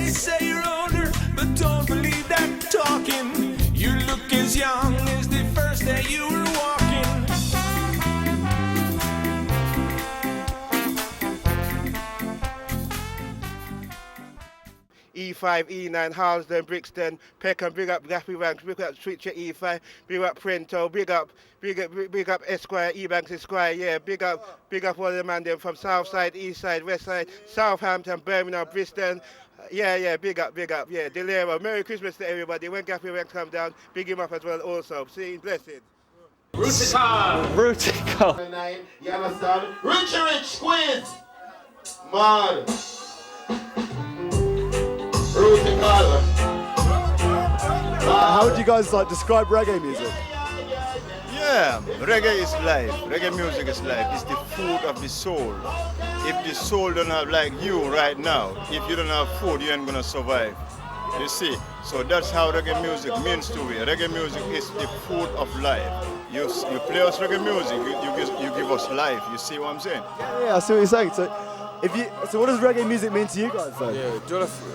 They say you're older, but don't believe that talking. You look as young as the first day you were walking. E5, E9, Harlesden, Brixton, Peckham, big up Gaffy Ranks, big up Switcher E5, big up Prento, big up Esquire, E-Banks Esquire, yeah, big up all the man them from South Side, East Side, West Side, Southampton, Birmingham, Bristol, yeah, big up, yeah, Delero. Merry Christmas to everybody. When Gaffy Ranks come down, big him up as well also. See, blessed. Rootikal. You understand? Rich squid. Man. Rootikal. How would you guys describe reggae music? Yeah, reggae is life. Reggae music is life. It's the food of the soul. If the soul don't have, like you right now, if you don't have food, you ain't gonna survive. You see? So that's how reggae music means to me. Reggae music is the food of life. You play us reggae music, you give us life. You see what I'm saying? Yeah, I see what you're saying. So what does reggae music mean to you guys then? Yeah,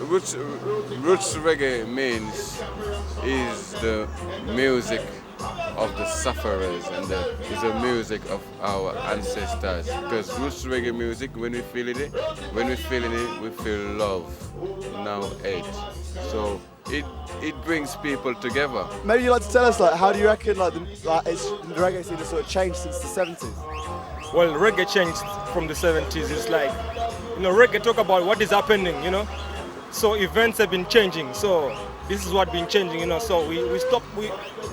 roots reggae means is the music of the sufferers and is the music of our ancestors. Because roots reggae music, when we feel it, we feel love, now hate. So it brings people together. Maybe you'd like to tell us how do you reckon the reggae scene has sort of changed since the 70s? Well, reggae changed from the 70s. It's like, reggae talk about what is happening, So events have been changing. So this is what been changing, So we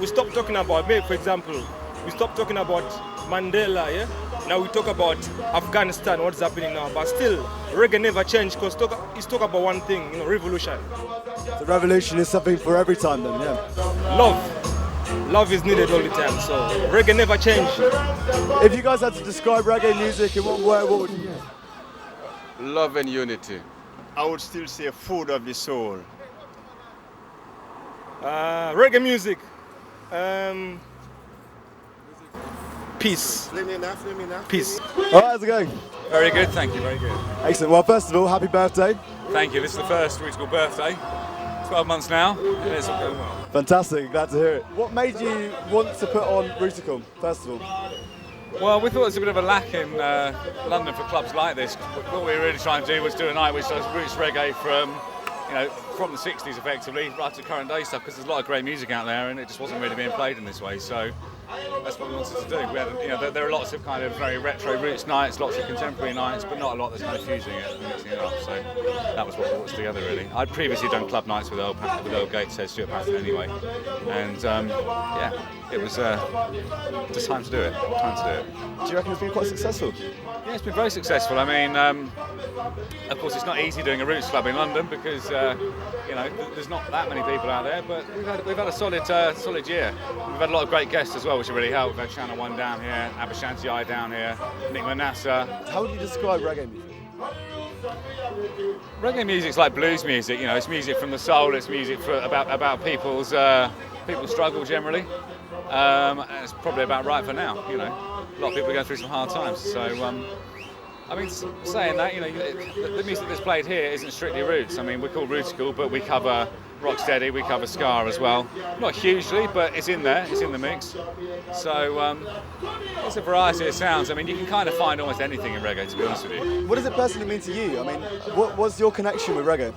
stopped talking about, for example, we stopped talking about Mandela, yeah? Now we talk about Afghanistan, what's happening now. But still, reggae never changed because it's talk about one thing, revolution. The revolution is something for every time then, yeah? Love is needed all the time, so reggae never changed. If you guys had to describe reggae music in one word, what would you use? Love and unity. I would still say food of the soul. Reggae music. Peace. Let me enough. Peace. All right, how's it going? Very good, thank you, very good. Excellent. Well, first of all, happy birthday. Thank you, this is the first Rootikal birthday. 12 months now, and it's all going well. Fantastic, glad to hear it. What made you want to put on Rootikal, first of all? Well, we thought there was a bit of a lack in London for clubs like this. What we were really trying to do was do a night which does roots reggae from the 60s effectively, right to current day stuff, because there's a lot of great music out there and it just wasn't really being played in this way. So that's what we wanted to do. We had, there are lots of kind of very retro roots nights, lots of contemporary nights, but not a lot that's kind of fusing it and mixing it up. So that was what brought us together really. I'd previously done club nights with Earl Gateshead, Stuart Patton anyway, and it was just time to do it. Do you reckon it's been quite successful? Yeah, it's been very successful. I mean, of course, it's not easy doing a roots club in London because there's not that many people out there. But we've had a solid year. We've had a lot of great guests as well, which have really helped. We've had Channel 1 down here, Abashanti I down here, Nick Manasseh. How would you describe reggae music? Reggae music's like blues music. It's music from the soul. It's music about people's struggle generally. And it's probably about right for now. A lot of people are going through some hard times. So, I mean, saying that, the music that's played here isn't strictly roots. I mean, we're called Rootikal, but we cover rocksteady, we cover ska as well. Not hugely, but it's in there. It's in the mix. So, it's a variety of sounds. I mean, you can kind of find almost anything in reggae, to be honest with you. What does it personally mean to you? I mean, what's your connection with reggae?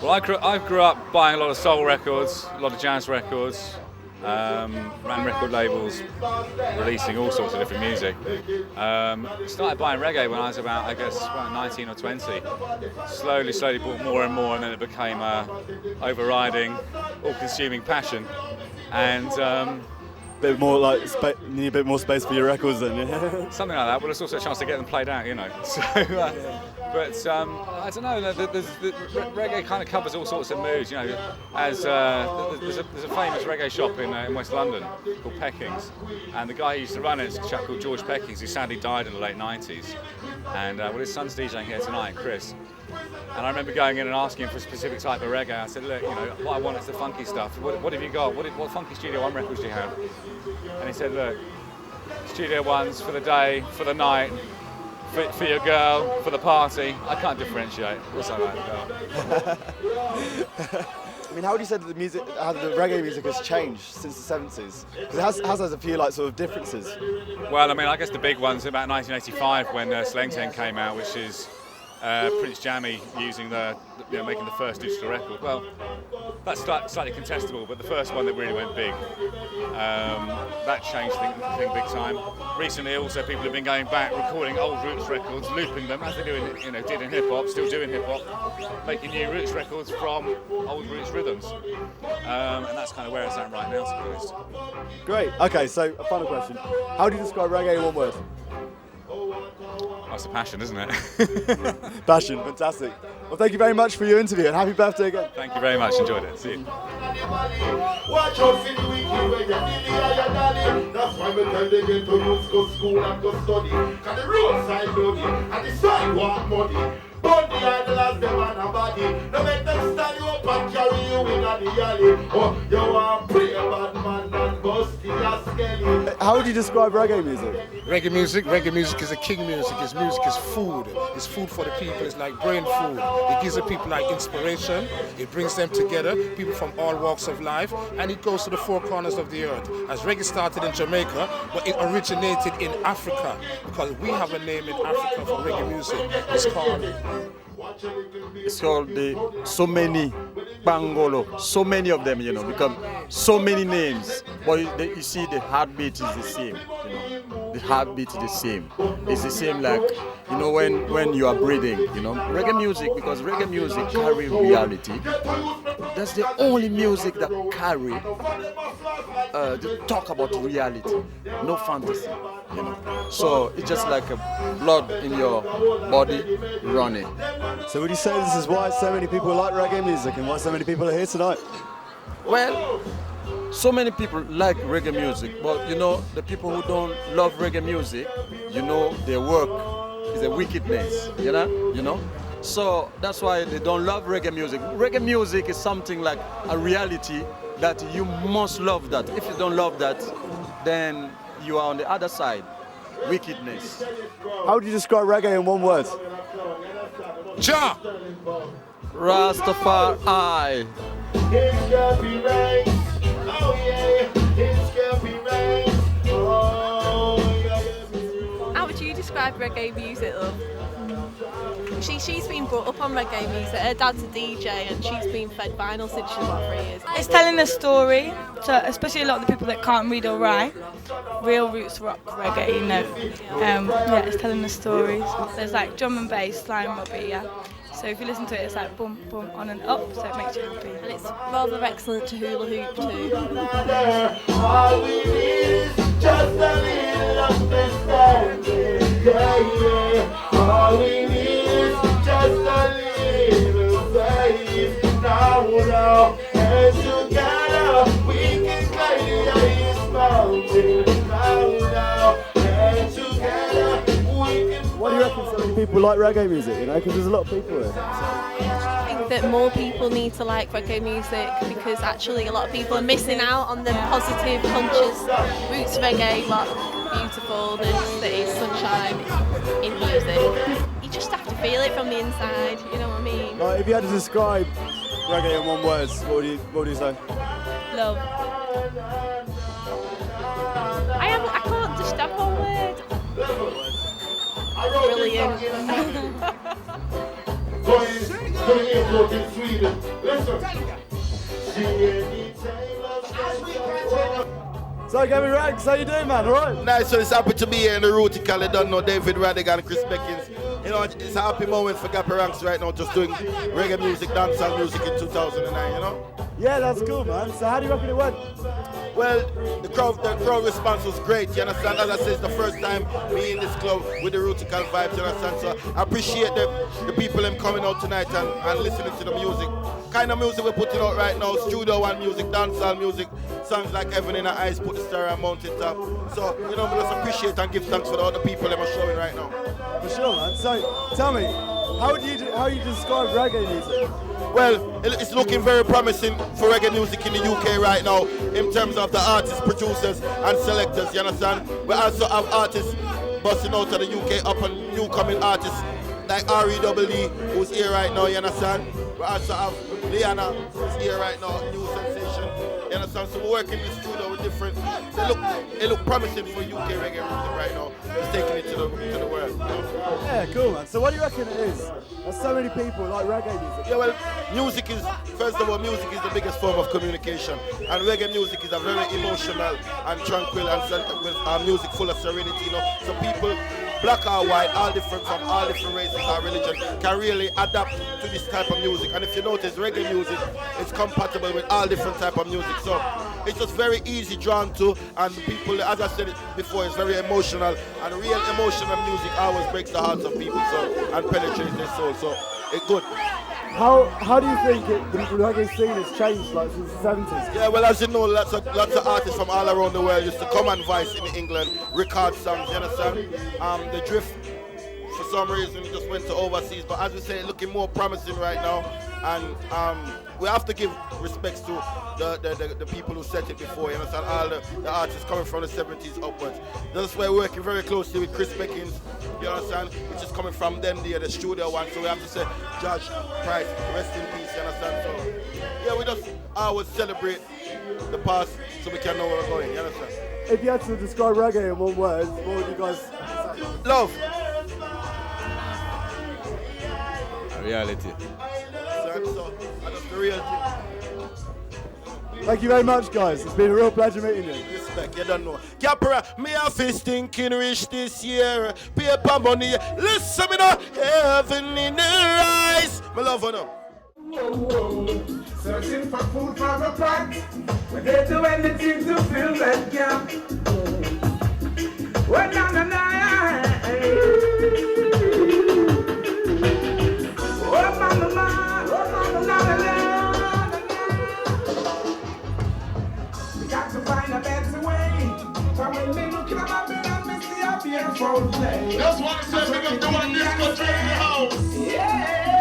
Well, I grew up buying a lot of soul records, a lot of jazz records. Ran record labels, releasing all sorts of different music. Started buying reggae when I was about 19 or 20. Slowly bought more and more, and then it became a overriding, all-consuming passion. And bit more need a bit more space for your records then, yeah? Something like that. Well, it's also a chance to get them played out, So, but I don't know. The reggae kind of covers all sorts of moods, As there's a famous reggae shop in West London called Pecking's, and the guy who used to run it is a chap called George Pecking's, who sadly died in the late 90s. And his son's DJing here tonight, Chris. And I remember going in and asking him for a specific type of reggae. I said, look, what I want is the funky stuff. What have you got? What funky Studio One records do you have? And he said, look, Studio One's for the day, for the night, for your girl, for the party. I can't differentiate. What's that like? I mean, how would you say that how the reggae music has changed since the 70s? Because it has a few like sort of differences. Well, I mean, I guess the big one's about 1985 when Slang Ten came out, which is Prince Jammy using making the first digital record. Well, that's slightly contestable, but the first one that really went big, that changed the thing big time. Recently, also people have been going back, recording old roots records, looping them as they did in hip hop, still doing hip hop, making new roots records from old roots rhythms, and that's kind of where it's at right now, to be honest. Great. Okay, so a final question: how do you describe reggae in one word? That's a passion, isn't it? Passion, fantastic. Well, thank you very much for your interview and happy birthday again. Thank you very much, enjoyed it. See you. Watch out for the wicked where you nearly are your daddy. That's why we tell them get to roots, go school and go study. Cause the roadside bloody and the sidewalk muddy. Burn the idlers, them and a body. No make them stand you up and carry you in the alley. Oh, you want play a bad man and bust the skelly. How would you describe reggae music? Reggae music is a king music. It's music, it's food. It's food for the people. It's like brain food. It gives the people like inspiration. It brings them together, people from all walks of life, and it goes to the four corners of the earth. As reggae started in Jamaica, but it originated in Africa because we have a name in Africa for reggae music. It's called the So Many Bangolo, so many of them, become so many names. But you see the heartbeat is the same, The heartbeat is the same. It's the same like, when you are breathing, Reggae music, because reggae music carry reality. That's the only music that carry, talk about reality, no fantasy, So it's just like a blood in your body running. So would you say this is why so many people like reggae music and why so many people are here tonight? Well, so many people like reggae music, but the people who don't love reggae music, their work is a wickedness, So that's why they don't love reggae music. Reggae music is something like a reality that you must love that. If you don't love that, then you are on the other side, wickedness. How would you describe reggae in one word? Ja! Rastafari. It's gonna be rain. Oh yeah, it's gonna be rain. Oh yeah. How would you describe reggae music, love? She's been brought up on reggae music. Her dad's a DJ and she's been fed vinyl since she was about 3 years. It's telling a story, so especially a lot of the people that can't read or write. Real roots rock reggae, it's telling a story. There's like drum and bass, slime Robbie, So if you listen to it, it's like boom, boom, on and up, so it makes you happy. And it's rather excellent to hula hoop too. All we need is just a little understanding. Yeah. All we need is just a little faith. Now, and together we can climb the highest mountain. Now, and together we can. Why do you reckon so many people like reggae music, Because there's a lot of people here. I think that more people need to like reggae music because actually a lot of people are missing out on the positive, conscious roots reggae, like beautifulness that is sunshine in music. You just have to feel it from the inside, you know what I mean? Like, if you had to describe reggae in one word, what would you say? Love. I can't just have one word. Brilliant. Going to the airport in Sweden. Listen. So, Gavin Rags, how you doing, man? All right? Nice, so it's happy to be here in the Rootikal. You don't know David Radigan and Chris Beckins. It's a happy moment for Gapper Ranks right now, just doing reggae music, dancehall music in 2009, Yeah, that's cool, man. So how do you reckon it went? Well, the crowd response was great, you understand? As I said, it's the first time me in this club with the Rootikal vibes, you understand? So I appreciate the people them coming out tonight and listening to the music. Kind of music we're putting out right now, Studio One music, dancehall music, songs like Heaven in the Eyes, Put the Star on Mountain Top. So, we just appreciate and give thanks for all the people that are showing right now. For sure, man. So, tell me, how do you describe reggae music? Well, it's looking very promising for reggae music in the UK right now in terms of the artists, producers and selectors, you understand? We also have artists busting out of the UK up and new coming artists like R.E.W.D. who's here right now, you understand? We also have Liana who's here right now, new sensation. You understand? So we're working in the studio with different. It look promising for UK reggae music right now. It's taking it to the world. You know? Yeah, cool, man. So what do you reckon it is? There's so many people like reggae music. Yeah, well, music is, first of all, music is the biggest form of communication. And reggae music is a very emotional and tranquil and with music full of serenity, you know. So people, black or white, all different from all different races or religion, can really adapt to this type of music. And if you notice, reggae music is compatible with all different type of music. So it's just very easy drawn to, and people, as I said it before, it's very emotional, and real emotional music always breaks the hearts of people, so, and penetrates their soul. So it's good. How do you think the reggae scene has changed like since the 70s? Yeah, well, as you know, lots of artists from all around the world used to come and Vice in England, record songs, you understand? The drift, for some reason, just went to overseas, but as we say, it's looking more promising right now, and we have to give respects to the people who set it before, you understand? All the artists coming from the 70s upwards. That's why we're working very closely with Chris Beckins, you understand? Which is coming from them there, the studio one, so we have to say, Judge Price, rest in peace, you understand? So, yeah, we just always celebrate the past so we can know where we're going, you understand? If you had to describe reggae in one word, what would you guys say? Love. Reality. So that's the real thing. Thank you very much, guys. It's been a real pleasure meeting you. Respect, you don't know. Capra, me a fist thinking rich this year. Paper money, listen me now. Heaven in the eyes. My love her now. Searching for food for a pot. They do anything to fill that gap. Well, down the line. Oh, mama, we got to find a better way. So when we look at my and we see a beautiful place. That's why I said we can do a disco in the house. Yeah.